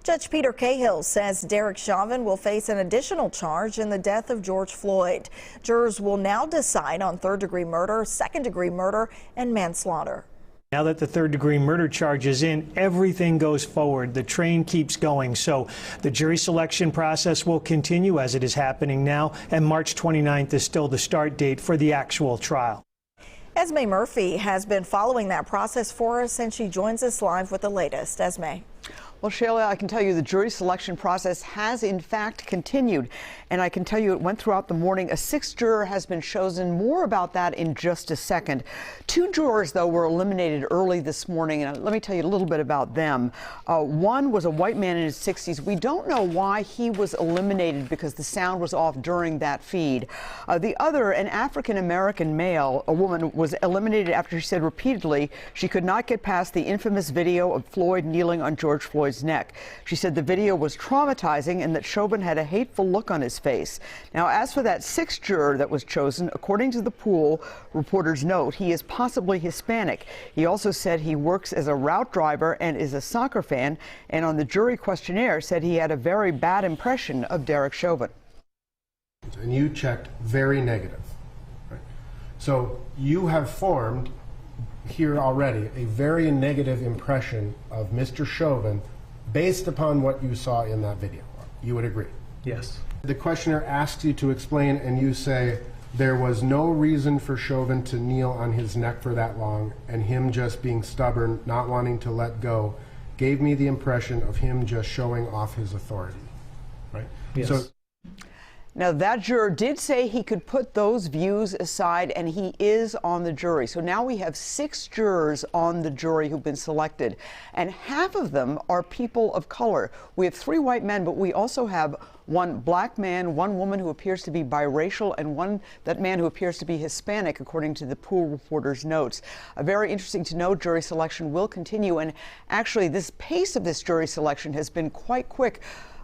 Judge Peter Cahill says Derek Chauvin will face an additional charge in the death of George Floyd. Jurors will now decide on third-degree murder, second-degree murder, and manslaughter. Now that the third-degree murder charge is in, everything goes forward. The train keeps going. So the jury selection process will continue as it is happening now, and March 29th is still the start date for the actual trial. Esme Murphy has been following that process for us, and she joins us live with the latest. Esme. Well, Shayla, I can tell you the jury selection process has in fact continued, and I can tell you it went throughout the morning. A sixth juror has been chosen. More about that in just a second. Two jurors, though, were eliminated early this morning, and let me tell you a little bit about them. One was a white man in his 60s. We don't know why he was eliminated because the sound was off during that feed. The other, an African-American male, a woman, was eliminated after she said repeatedly she could not get past the infamous video of Floyd kneeling on George Floyd's neck. She said the video was traumatizing and that Chauvin had a hateful look on his face. Now, as for that sixth juror that was chosen, according to the pool reporter's note, he is possibly Hispanic. He also said he works as a route driver and is a soccer fan, and on the jury questionnaire said he had a very bad impression of Derek Chauvin. And you checked very negative. Right? So you have formed here already a very negative impression of Mr. Chauvin based upon what you saw in that video. You would agree? Yes. The questioner asks you to explain, and you say there was no reason for Chauvin to kneel on his neck for that long, and him just being stubborn, not wanting to let go, gave me the impression of him just showing off his authority. Right? Yes. So, now, that juror did say he could put those views aside, and he is on the jury. So now we have 6 jurors on the jury who've been selected, and half of them are people of color. We have 3 white men, but we also have 1 black man, 1 woman who appears to be biracial, and that man who appears to be Hispanic, according to the pool reporter's notes. Very interesting to know, jury selection will continue, and actually this pace of this jury selection has been quite quick.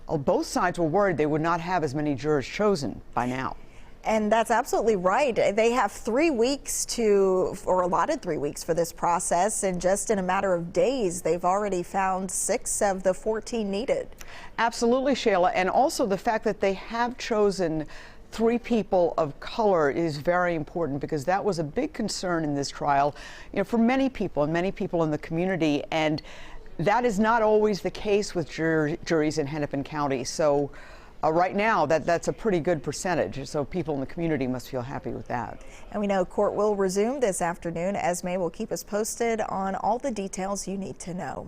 Both sides were worried they would not have as many jurors chosen by now. And that's absolutely right. They have 3 weeks or allotted 3 weeks for this process, and just in a matter of days, they've already found 6 of the 14 needed. Absolutely, Shayla, and also the fact that they have chosen 3 people of color is very important, because that was a big concern in this trial, for many people in the community, and that is not always the case with juries in Hennepin County. So right now, that's a pretty good percentage. So people in the community must feel happy with that. And we know court will resume this afternoon. Esme will keep us posted on all the details you need to know.